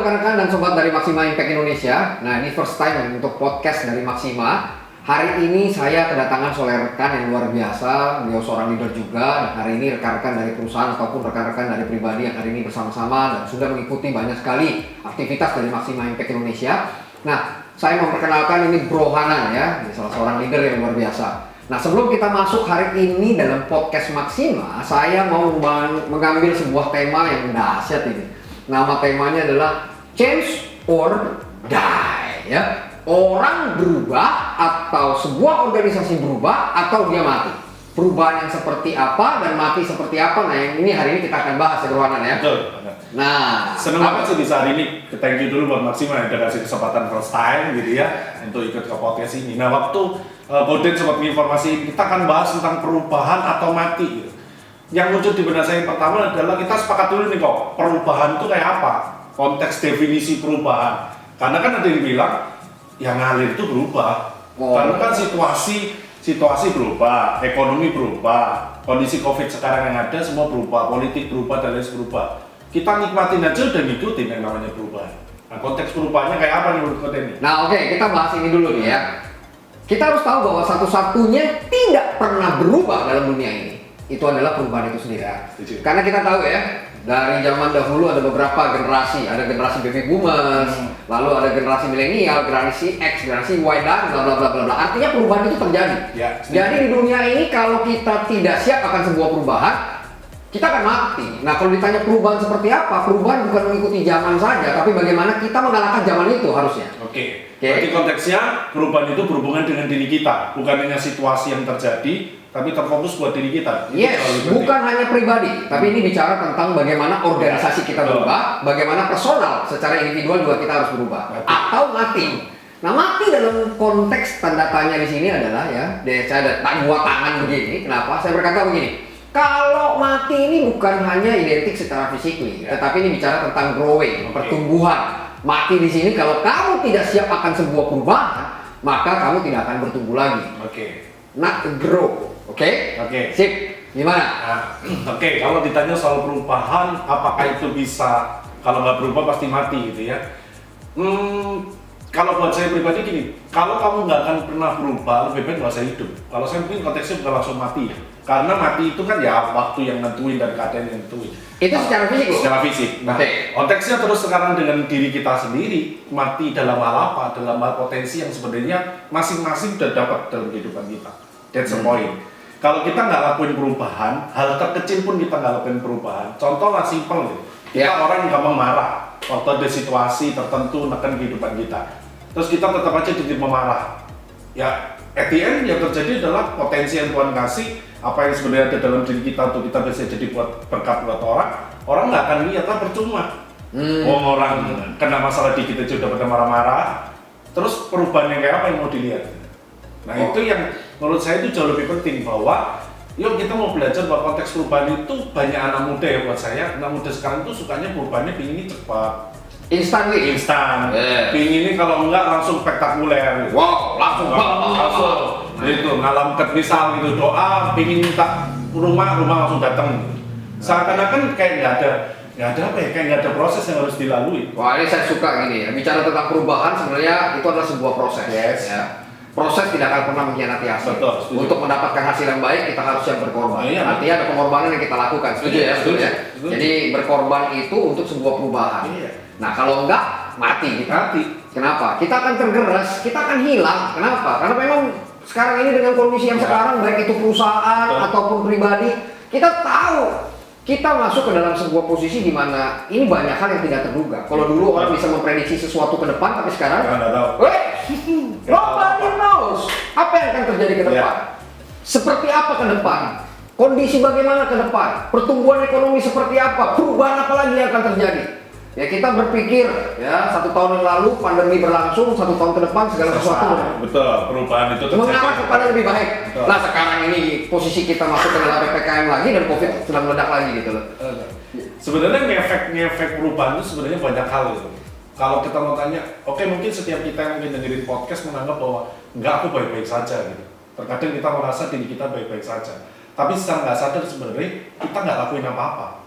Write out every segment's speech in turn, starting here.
rekan-rekan dan sobat dari Maxima Impact Indonesia. Nah, ini first time untuk podcast dari Maxima. Hari ini saya kedatangan seorang rekan yang luar biasa. Beliau seorang leader juga. Dan hari ini rekan-rekan dari perusahaan ataupun rekan-rekan dari pribadi yang hari ini bersama-sama dan sudah mengikuti banyak sekali aktivitas dari Maxima Impact Indonesia. Nah, saya memperkenalkan ini Bro Hanan ya, salah seorang leader yang luar biasa. Nah, sebelum kita masuk hari ini dalam podcast Maxima, saya mau mengambil sebuah tema yang dahsyat ini. Nama temanya adalah Change or Die ya. Orang berubah atau sebuah organisasi berubah atau dia mati. Perubahan yang seperti apa dan mati seperti apa. Nah, yang ini hari ini kita akan bahas ya, Rohanan ya. Betul. Nah, senang banget sih bisa hari ini. Thank you dulu buat Maxima yang udah kasih kesempatan first time gitu ya untuk ikut ke podcast ini. Nah, waktu Golden sempat menginformasi kita akan bahas tentang perubahan atau mati gitu. Yang muncul di benak saya pertama adalah kita sepakat dulu nih kok, perubahan itu kayak apa? Konteks definisi perubahan. Karena kan ada yang bilang yang ngalir itu berubah. Karena kan situasi berubah, ekonomi berubah, kondisi Covid sekarang yang ada semua berubah, politik berubah dan lain berubah. Kita nikmatin aja udah ngikutin yang namanya perubahan. Nah, konteks perubahannya kayak apa nih menurut kalian ini? Nah, oke, kita bahas ini dulu nih ya. Kita harus tahu bahwa satu-satunya tidak pernah berubah dalam dunia ini itu adalah perubahan itu sendiri. Ya, karena kita tahu ya, dari zaman dahulu ada beberapa generasi, ada generasi baby boomers, lalu ada generasi milenial, generasi X, generasi Y dan bla bla bla bla bla. Artinya perubahan itu terjadi. Ya, jadi di dunia ini kalau kita tidak siap akan sebuah perubahan, kita akan mati. Nah, kalau ditanya perubahan seperti apa? Perubahan bukan mengikuti zaman saja, tapi bagaimana kita mengalahkan zaman itu harusnya. Oke. Berarti konteksnya perubahan itu berhubungan dengan diri kita, bukan dengan situasi yang terjadi, tapi terfokus buat diri kita. Yes, bukan hanya pribadi, tapi ini bicara tentang bagaimana organisasi kita berubah, bagaimana personal secara individual juga kita harus berubah, atau mati. Nah, mati dalam konteks tanda tanya di sini adalah ya, saya ada dua tangan begini. Kenapa? Saya berkata begini. Kalau mati ini bukan hanya identik secara fisik, tetapi ini bicara tentang growing, pertumbuhan. Mati di sini kalau kamu tidak siap akan sebuah perubahan, maka kamu tidak akan bertumbuh lagi. Not grow. Oke? Sip. Gimana? Oke, kalau ditanya soal perubahan, apakah itu bisa kalau nggak berubah pasti mati gitu ya? Kalau buat saya pribadi gini, kalau kamu nggak akan pernah berubah, lebih baik nggak usah hidup. Kalau saya mungkin konteksnya bukan langsung mati, karena mati itu kan ya waktu yang nentuin dan keadaan yang nentuin. Itu secara fisik loh? Secara fisik. Nah, konteksnya terus sekarang dengan diri kita sendiri, mati dalam hal apa? Dalam hal potensi yang sebenarnya masing-masing udah dapat dalam kehidupan kita. That's the point. Kalau kita nggak lakuin perubahan, hal terkecil pun kita nggak lakuin perubahan. Contoh lah simpel gitu. Kita orang yang gampang marah waktu ada situasi tertentu neken kehidupan kita. Terus kita tetap aja jadi pemarah. Ya, at the end yang terjadi adalah potensi yang Tuhan kasih, apa yang sebenarnya ada dalam diri kita untuk kita bisa jadi buat berkat buat orang nggak akan lihat lah, percuma. Orang kena masalah dikit aja udah pada marah-marah. Terus perubahan yang kayak apa yang mau dilihat? Nah, itu yang menurut saya itu jauh lebih penting, bahwa yuk kita mau belajar bahwa konteks perubahan itu banyak anak muda ya buat saya. Anak muda sekarang itu sukanya perubahannya pinginnya cepat. Instan. Pingin ini kalau enggak langsung spektakuler. Wow, langsung. Itu ngalamket misal gitu, doa pingin minta rumah langsung datang. Seakan-akan kayak nggak ada apa ya, kayak nggak ada proses yang harus dilalui. Wah, ini saya suka gini ya. Bicara tentang perubahan sebenarnya itu adalah sebuah proses. Yes. Ya. Proses tidak akan pernah mengkhianati hasil. Betul, setuju. Untuk mendapatkan hasil yang baik kita harus siap berkorban. Artinya ada pengorbanan yang kita lakukan. Setuju ya? Setuju. Jadi berkorban itu untuk sebuah perubahan. Nah, kalau enggak mati. Kenapa? Kita akan tergeras, kita akan hilang. Kenapa? Karena memang sekarang ini dengan kondisi yang sekarang, baik itu perusahaan ataupun pribadi, kita tahu kita masuk ke dalam sebuah posisi di mana ini banyak hal yang tidak terduga. Kalau dulu orang bisa memprediksi sesuatu ke depan, tapi sekarang nggak tahu. Nobody knows apa yang akan terjadi ke depan. Seperti apa ke depan? Kondisi bagaimana ke depan? Pertumbuhan ekonomi seperti apa? Perubahan apa lagi yang akan terjadi? Ya, kita berpikir ya 1 tahun yang lalu pandemi berlangsung, 1 tahun ke depan segala sesuatu betul, perubahan itu mengarah kepada lebih baik. Betul. Nah, sekarang ini posisi kita masuk ke dalam PPKM lagi dan Covid sedang meledak lagi gitu loh. Sebenarnya ngefek perubahan itu sebenarnya banyak hal gitu. Kalau kita mau tanya, oke, mungkin setiap kita yang mungkin dengerin podcast menganggap bahwa enggak, aku baik-baik saja gitu. Terkadang kita merasa diri kita baik-baik saja, tapi secara nggak sadar sebenarnya kita nggak lakuin apa-apa.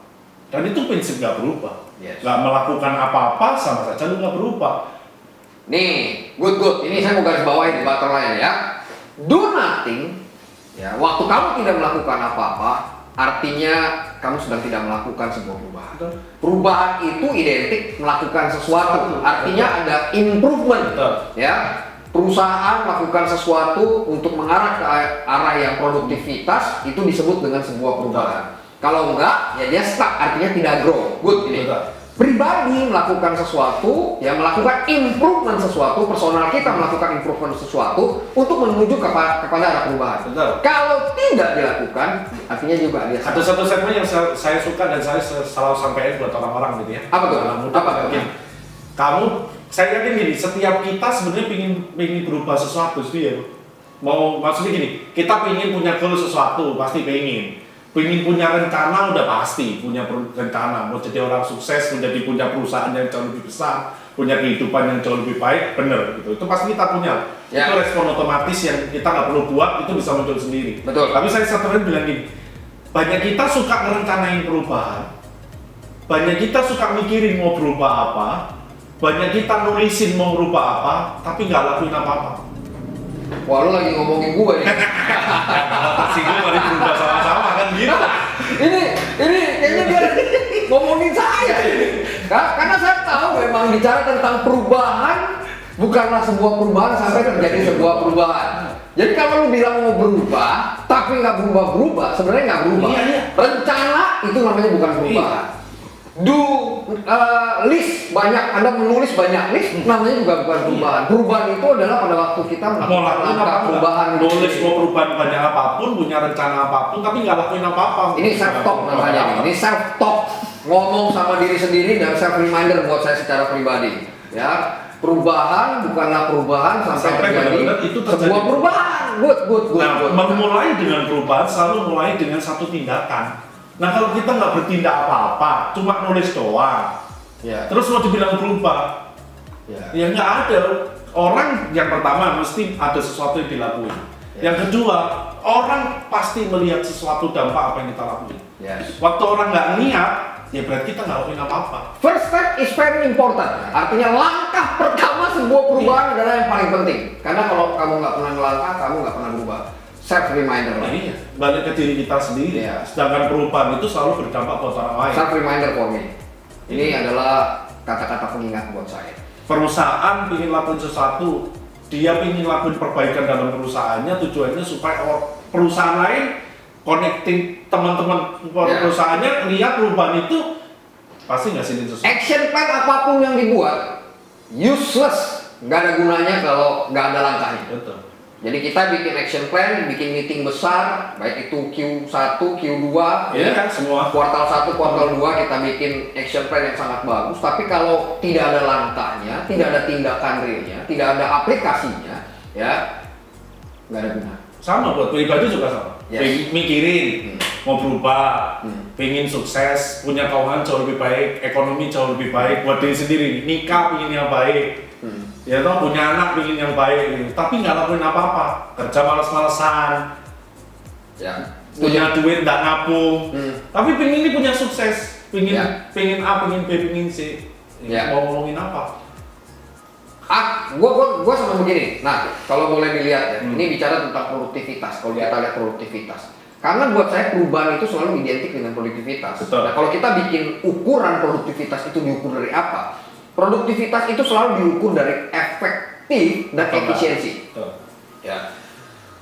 Dan itu prinsip nggak berubah. Yes. Nggak melakukan apa-apa sama saja lu nggak berubah. Nih, good. Ini saya mau garis bawahi di bottom line ya. Do nothing. Ya, waktu kamu tidak melakukan apa-apa, artinya kamu sedang tidak melakukan sebuah perubahan. Perubahan itu identik melakukan sesuatu. Artinya ada improvement. Ya. Perusahaan melakukan sesuatu untuk mengarah ke arah yang produktivitas, itu disebut dengan sebuah perubahan. Kalau enggak, ya dia stuck, artinya tidak grow. Good ini. Pribadi melakukan sesuatu, ya melakukan improvement sesuatu, personal kita melakukan improvement sesuatu untuk menuju kepada arah perubahan. Betul. Kalau tidak dilakukan, artinya juga dia Ada satu segmen yang saya suka dan saya selalu sampaikan buat orang-orang gitu ya. Apa tuh? Apa? Saya yakin gini, setiap kita sebenarnya pingin berubah sesuatu sih ya. Maksudnya gini, kita pingin punya goal sesuatu, pasti pingin punya rencana, udah pasti punya rencana mau jadi orang sukses, punya perusahaan yang jauh lebih besar, punya kehidupan yang jauh lebih baik, bener gitu, itu pasti kita punya. Itu respon otomatis yang kita nggak perlu buat, itu bisa muncul sendiri. Betul. Tapi saya satu bilang gini, banyak kita suka ngerencanain perubahan, banyak kita suka mikirin mau berubah apa, banyak kita nulisin mau berubah apa, tapi nggak lakuin apa-apa. Wah, lu lagi ngomongin gue nih. Tersinggung kali berubah sama-sama kan gitu. Ini kayaknya dia ngomongin saya ini. Karena saya tahu memang bicara tentang perubahan bukanlah sebuah perubahan sampai terjadi sebuah perubahan. Jadi kalau lu bilang mau berubah, tapi nggak berubah, sebenarnya nggak berubah. Iya. Rencana itu namanya bukan perubahan. List banyak, Anda menulis banyak list, namanya juga bukan perubahan. Perubahan itu adalah pada waktu kita melakukan langkah perubahan. Nulis mau perubahan banyak apapun, punya rencana apapun, tapi nggak lakuin apa-apa. Ini self talk namanya. Ini self talk, ngomong sama diri sendiri dan self reminder buat saya secara pribadi. Ya, perubahan bukanlah perubahan sampai terjadi itu sebuah perubahan. Good. Memulai dengan perubahan selalu mulai dengan satu tindakan. Nah kalau kita nggak bertindak apa-apa, cuma nulis doang, terus mau dibilang berubah, ya nggak ada. Orang yang pertama mesti ada sesuatu yang dilakuin. Yang kedua, orang pasti melihat sesuatu dampak apa yang kita lakuin. Waktu orang nggak niat, ya berarti kita nggak lakuin apa-apa. First step is very important. Artinya langkah pertama sebuah perubahan adalah yang paling penting. Karena kalau kamu nggak pernah melangkah, kamu nggak pernah berubah. Self reminder lah. Iya, balik ke diri kita sendiri. Sedangkan perubahan itu selalu berdampak buat orang lain. Self reminder for me. Ini adalah kata-kata pengingat buat saya. Perusahaan ingin lakukan sesuatu, dia ingin lakukan perbaikan dalam perusahaannya, tujuannya supaya perusahaan lain connecting teman-teman perusahaannya lihat perubahan itu pasti ngasilin sesuatu. Action plan apapun yang dibuat useless, nggak ada gunanya kalau nggak ada langkahnya. Betul. Jadi kita bikin action plan, bikin meeting besar, baik itu Q1, Q2, semua. Kuartal 1, kuartal 2 kita bikin action plan yang sangat bagus. Tapi kalau tidak ada langkahnya, tidak ada tindakan realnya, tidak ada aplikasinya, ya nggak ada guna. Sama buat pribadi juga sama. Mikirin mau berubah, pengen sukses, punya keuangan jauh lebih baik, ekonomi jauh lebih baik, buat diri sendiri, nikah pengen yang baik. Ya toh punya anak pingin yang baik, tapi nggak lakuin apa-apa, kerja malas-malasan, punya duit nggak nabung, tapi pingin ini punya sukses, pingin A, pingin B, pingin C, mau ngomongin apa? Gua sama begini. Nah, kalau boleh dilihat ya, ini bicara tentang produktivitas. Kalau kita lihat produktivitas, karena buat saya perubahan itu selalu identik dengan produktivitas. Betul. Nah, kalau kita bikin ukuran produktivitas itu diukur dari apa? Produktivitas itu selalu diukur dari efektif dan efisiensi.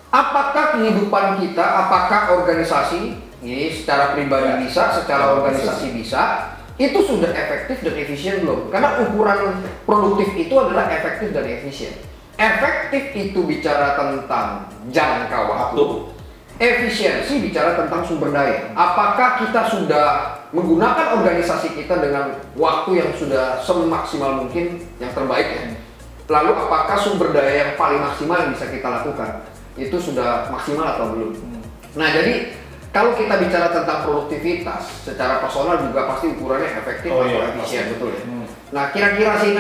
Apakah kehidupan kita, apakah organisasi, ini secara pribadi bisa, secara organisasi bisa, itu sudah efektif dan efisien belum? Karena ukuran produktif itu adalah efektif dan efisien. Efektif itu bicara tentang jangka waktu. Efisiensi bicara tentang sumber daya. Apakah kita sudah menggunakan organisasi kita dengan waktu yang sudah semaksimal mungkin, yang terbaik ya? Lalu apakah sumber daya yang paling maksimal yang bisa kita lakukan itu sudah maksimal atau belum? Nah, jadi kalau kita bicara tentang produktivitas secara personal juga pasti ukurannya efektif atau efisien, betul ya? Nah, kira-kira sih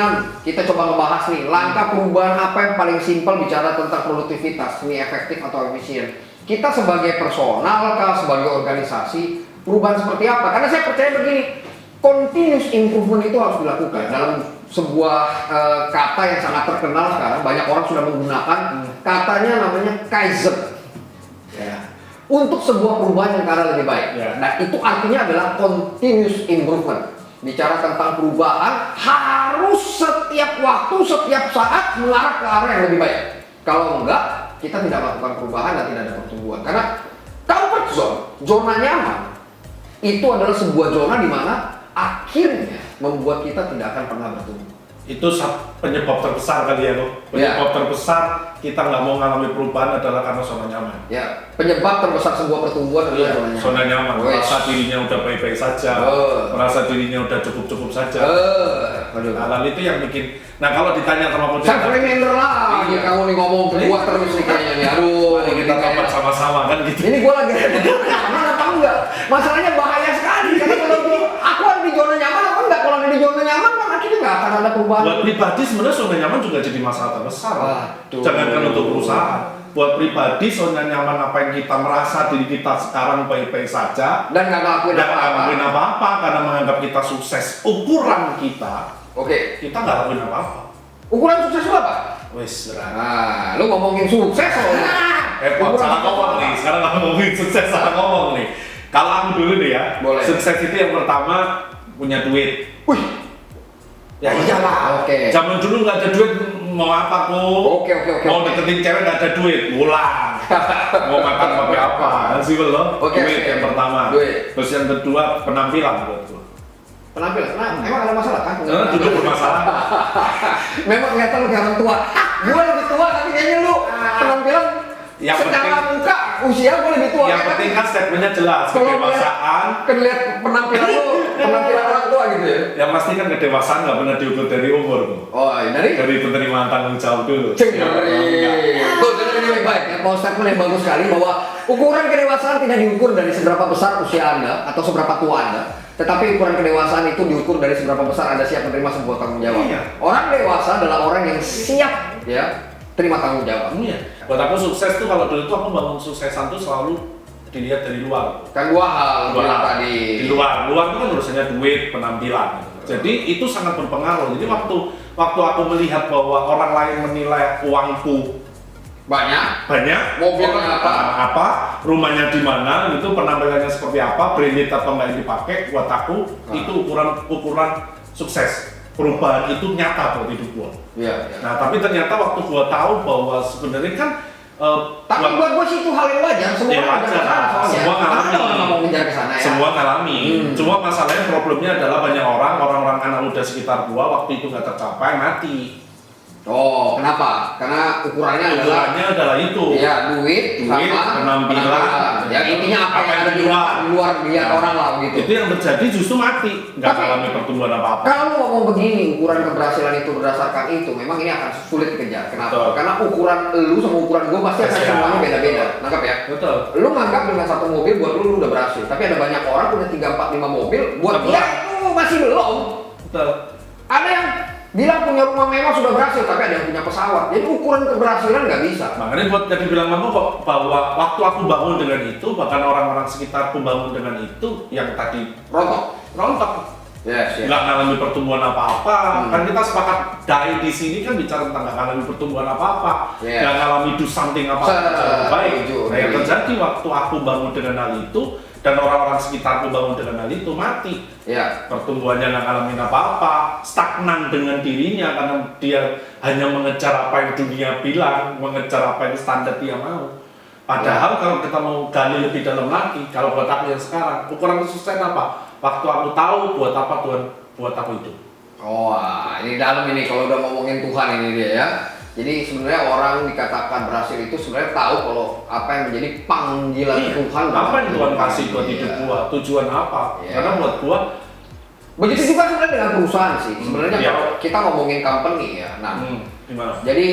kita coba ngebahas nih langkah perubahan apa yang paling simpel bicara tentang produktivitas, ini efektif atau efisien. Kita sebagai personal, sebagai organisasi perubahan seperti apa? Karena saya percaya begini, continuous improvement itu harus dilakukan dalam sebuah kata yang sangat terkenal sekarang. Banyak orang sudah menggunakan katanya namanya Kaizen. Ya. Untuk sebuah perubahan yang ke arah lebih baik. Ya. Nah, itu artinya adalah continuous improvement. Bicara tentang perubahan harus setiap waktu, setiap saat mengarah ke arah yang lebih baik. Kalau enggak, kita tidak melakukan perubahan dan tidak ada pertumbuhan. Karena comfort zone, zona nyaman, itu adalah sebuah zona di mana akhirnya membuat kita tidak akan pernah bertumbuh. Itu penyebab terbesar kali ya, Bro. Penyebab terbesar kita nggak mau mengalami perubahan adalah karena zona nyaman. Ya, penyebab terbesar sebuah pertumbuhan adalah zona nyaman. Zona nyaman, merasa dirinya udah baik-baik saja, merasa dirinya udah cukup-cukup saja. Hal itu yang bikin. Nah, kalau ditanya sama Coach saya reminder lah, kamu nih ngomong berdua terus nih kayaknya nih. Aduh, mari kita dapat sama-sama kan gitu. Ini gue lagi nyaman apa enggak? Masalahnya bahaya sekali karena kalau aku ada di zona nyaman apa enggak? Kalau ada di zona nyaman kan akhirnya nggak akan ada perubahan. Buat pribadi sebenarnya zona nyaman juga jadi masalah terbesar. Jangankan untuk perusahaan. Buat pribadi zona nyaman apa yang kita merasa diri kita sekarang baik-baik saja dan nggak ngelakuin apa-apa karena menganggap kita sukses. Ukuran kita, kita nggak lakuin apa-apa. Ukuran sukses itu apa? Wes, nah, lu ngomongin sukses soalnya. Salah ngomong nih. Sekarang aku ngomongin sukses, salah ngomong nih. Kalau aku dulu nih ya, sukses itu yang pertama punya duit. Wih, ya iyalah. Zaman dulu nggak ada duit mau apa kok? Mau deketin cewek nggak ada duit, pulang. Mau makan pakai apa? Simpel loh. Duit yang pertama. Terus yang kedua penampilan buatku. Penampilan? Nah, emang ada masalah kan? Dulu bermasalah. Memang kelihatan lu kayak orang tua. Gue lebih tua tapi kayaknya lu penampilan yang secara muka usia gue lebih tua. Yang penting kan statementnya jelas. Kedewasaan. Lihat penampilan lu, penampilan orang tua gitu ya. Yang pasti kan kedewasaan nggak pernah diukur dari umur. Dari penerimaan tanggung jawab dulu. Tuh, jadi baik ya. Mau statement yang bagus sekali bahwa ukuran kedewasaan tidak diukur dari seberapa besar usia Anda atau seberapa tua Anda. Tetapi ukuran kedewasaan itu diukur dari seberapa besar Anda siap menerima sebuah tanggung jawab. Orang dewasa adalah orang yang siap ya terima tanggung jawab. Buat aku sukses tuh kalau dulu tuh aku bangun suksesan tuh selalu dilihat dari luar. Kan dua hal tadi. Di luar tuh kan urusannya duit, penampilan. Jadi itu sangat berpengaruh. Jadi waktu aku melihat bahwa orang lain menilai uangku banyak, mobilnya apa, rumahnya di mana, gitu, penampilannya seperti apa, branded atau nggak yang dipakai, buat aku itu ukuran sukses. Perubahan itu nyata buat hidup gua. Nah, tapi ternyata waktu gua tahu bahwa sebenarnya kan tapi buat gua sih itu hal yang wajar. Semua ngalamin. Semua ngalamin. Cuma masalahnya problemnya adalah banyak orang anak muda sekitar gua waktu itu nggak tercapai mati. Kenapa? Karena ukurannya adalah itu. Ya, duit sama penampilan. Ya intinya apa yang ada di luar dilihat orang lah gitu. Itu yang terjadi justru mati, nggak mengalami pertumbuhan apa-apa. Kalau ngomong begini, ukuran keberhasilan itu berdasarkan itu, memang ini akan sulit dikejar. Kenapa? Karena ukuran lu sama ukuran gua pasti akan semuanya beda-beda. Nangkap ya? Betul. Lu nganggap dengan satu mobil buat lu udah berhasil, tapi ada banyak orang punya 3, 4, 5 mobil, buat dia itu masih belum. Betul. Ada yang bilang punya rumah mewah sudah berhasil, tapi ada yang punya pesawat. Jadi ukuran keberhasilan nggak bisa. Makanya buat jadi bilang mama kok bahwa waktu aku bangun dengan itu, bahkan orang-orang sekitarku bangun dengan itu, yang tadi rontok. Nggak ngalami pertumbuhan apa-apa. Kan kita sepakat di sini kan bicara tentang nggak ngalami pertumbuhan apa-apa, nggak ngalami do something apa-apa. Baik. Nah, yang terjadi waktu aku bangun dengan hal itu dan orang-orang sekitarku bangun dengan hal itu mati. Pertumbuhannya nggak ngalamin apa-apa, stagnan dengan dirinya karena dia hanya mengejar apa yang dunia bilang, mengejar apa yang standar dia mau. Padahal kalau kita mau gali lebih dalam lagi, kalau buat aku yang sekarang, ukuran sukses apa? Waktu aku tahu buat apa Tuhan buat aku itu. Ini dalam ini kalau udah ngomongin Tuhan ini dia ya. Jadi sebenarnya orang dikatakan berhasil itu sebenarnya tahu kalau apa yang menjadi panggilan Tuhan. Apa yang Tuhan kasih buat hidup gua? Tujuan apa? Karena buat gua begitu juga sebenarnya dengan perusahaan sih. Sebenarnya kalau kita ngomongin company ya. Gimana? Jadi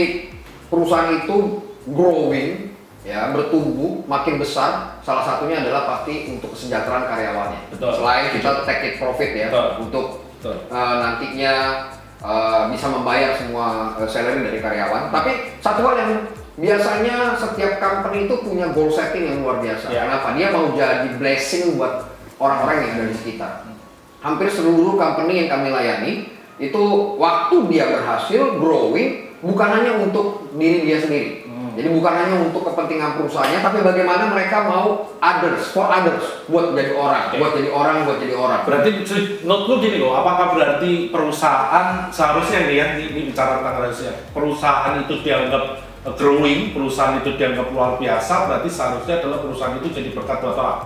perusahaan itu growing ya, bertumbuh makin besar. Salah satunya adalah pasti untuk kesejahteraan karyawannya. Selain kita take it profit ya, untuk nantinya bisa membayar semua salary dari karyawan. Tapi satu hal yang biasanya setiap company itu punya goal setting yang luar biasa. Kenapa? Dia mau jadi blessing buat orang-orang yang ada di sekitar. Hampir seluruh company yang kami layani itu waktu dia berhasil growing bukan hanya untuk diri dia sendiri. Jadi bukan hanya untuk kepentingan perusahaannya, tapi bagaimana mereka mau for others, buat jadi orang, buat jadi orang. Berarti note lu gini loh, apakah berarti perusahaan seharusnya ini bicara tentang harusnya perusahaan itu dianggap growing, perusahaan itu dianggap luar biasa, berarti seharusnya adalah perusahaan itu jadi berkat buat orang.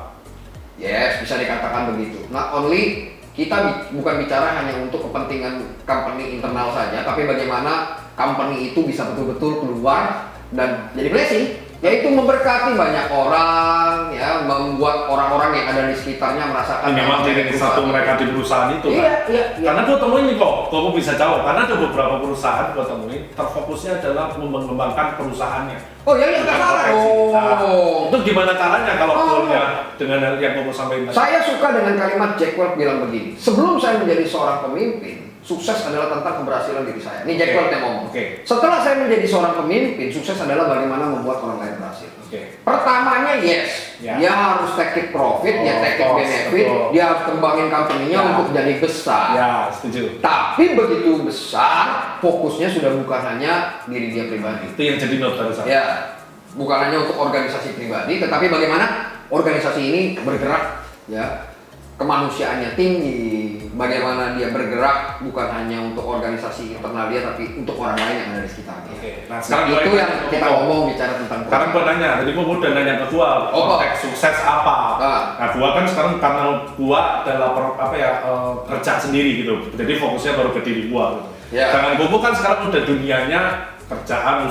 Yes, bisa dikatakan begitu. Not only kita bukan bicara hanya untuk kepentingan company internal saja, tapi bagaimana company itu bisa betul-betul keluar dan jadi blessing, yaitu memberkati banyak orang, ya, membuat orang-orang yang ada di sekitarnya merasakan. Memang jadi satu mereka di perusahaan itu iya, kan? Iya. Karena gue temuin nih kok bisa jawab, karena ada beberapa perusahaan gue temuin terfokusnya adalah mengembangkan perusahaannya. Oh iya, nggak salah. Itu gimana caranya kalau dengan yang gue sampaikan? Saya suka dengan kalimat Jack Welch bilang begini, sebelum saya menjadi seorang pemimpin, sukses adalah tentang keberhasilan diri saya. Ini Jack Welch yang ngomong. Setelah saya menjadi seorang pemimpin, sukses adalah bagaimana membuat orang lain berhasil. Pertamanya dia harus take it profit, dia take it benefit, dia harus kembangin company-nya untuk jadi besar. Ya, setuju. Tapi begitu besar, fokusnya sudah bukan hanya diri dia pribadi. Itu yang jadi note dari saya. Ya, bukan hanya untuk organisasi pribadi, tetapi bagaimana organisasi ini bergerak, ya, kemanusiaannya tinggi, bagaimana dia bergerak bukan hanya untuk organisasi internal dia, tapi untuk orang lain yang ada di sekitarnya. Nah, sekarang itu yang kita ngomong bicara tentang. Sekarang gue nanya, tadi gue udah nanya ke gua, konteks sukses apa? Nah, gua kan sekarang karena gua adalah kerja sendiri gitu, jadi fokusnya baru ke diri gua. Gitu. Jangan gua kan sekarang udah dunianya kerjaan,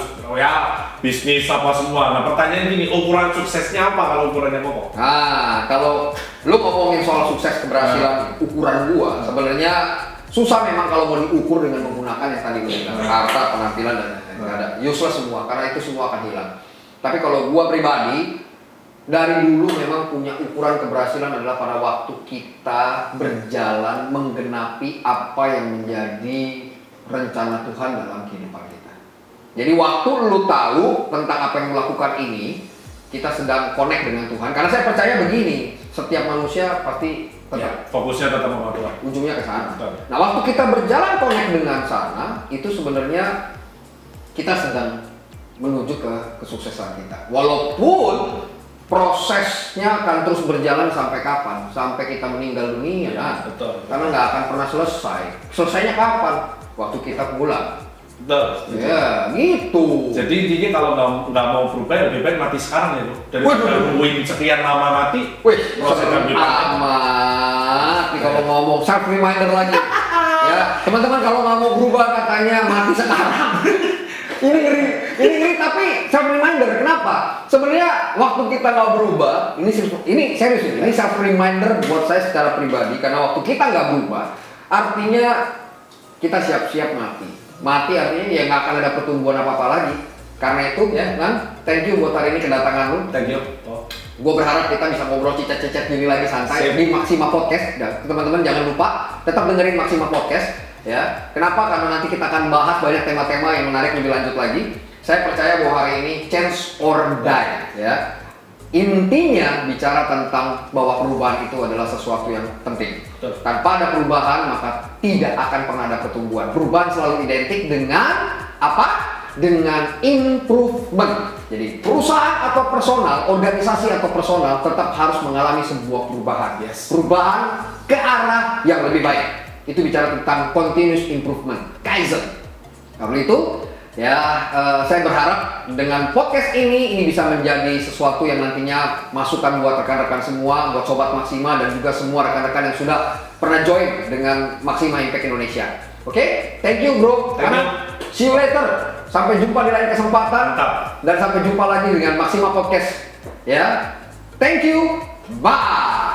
bisnis apa semua. Nah, pertanyaan gini, ukuran suksesnya apa kalau ukurannya Koko? Nah, kalau lu ngomongin soal sukses keberhasilan ukuran gua, sebenarnya susah memang kalau mau diukur dengan menggunakan yang tadi gue bilang, harta, penampilan dan nggak ada, useless semua, karena itu semua akan hilang. Tapi kalau gua pribadi, dari dulu memang punya ukuran keberhasilan adalah pada waktu kita berjalan menggenapi apa yang menjadi rencana Tuhan dalam kehidupan kita. Jadi waktu lu tahu tentang apa yang lu lakukan ini, kita sedang connect dengan Tuhan. Karena saya percaya begini, setiap manusia pasti fokusnya tetap sama Tuhan. Ujungnya ke sana. Nah, waktu kita berjalan connect dengan sana, itu sebenarnya kita sedang menuju ke kesuksesan kita. Walaupun prosesnya akan terus berjalan sampai kapan? Sampai kita meninggal dunia. Betul. Karena nggak akan pernah selesai. Selesainya kapan? Waktu kita pulang. Betul. Ya, gitu. Jadi intinya kalau nggak mau berubah, lebih baik mati sekarang ya, tuh. Daripada nungguin sekian lama mati. Amat. Nih kalau ngomong self reminder lagi. Ya, teman-teman kalau nggak mau berubah katanya mati sekarang. Ini ngeri, tapi self reminder. Kenapa? Sebenarnya waktu kita nggak berubah, ini serius ini self reminder buat saya secara pribadi, karena waktu kita nggak berubah, artinya kita siap-siap mati. Mati artinya ya nggak akan ada pertumbuhan apa-apa lagi. Karena itu ya kan, thank you buat hari ini kedatangan lu. Thank you. Gue berharap kita bisa ngobrol cicet-cicet gini lagi santai di Maxima Podcast. Dan teman-teman jangan lupa tetap dengerin Maxima Podcast ya. Kenapa? Karena nanti kita akan bahas banyak tema-tema yang menarik lebih lanjut lagi. Saya percaya bahwa hari ini change or die ya. Intinya bicara tentang bahwa perubahan itu adalah sesuatu yang penting. Tanpa ada perubahan maka tidak akan pernah ada pertumbuhan. Perubahan selalu identik dengan apa? Dengan improvement. Jadi perusahaan atau personal, organisasi atau personal tetap harus mengalami sebuah perubahan. Perubahan ke arah yang lebih baik. Itu bicara tentang continuous improvement, Kaizen. Karena itu saya berharap dengan podcast ini bisa menjadi sesuatu yang nantinya masukan buat rekan-rekan semua, buat Sobat Maxima dan juga semua rekan-rekan yang sudah pernah join dengan Maxima Impact Indonesia. Oke, thank you bro. See you later. Sampai jumpa di lain kesempatan. Dan sampai jumpa lagi dengan Maxima Podcast. Ya, thank you. Bye.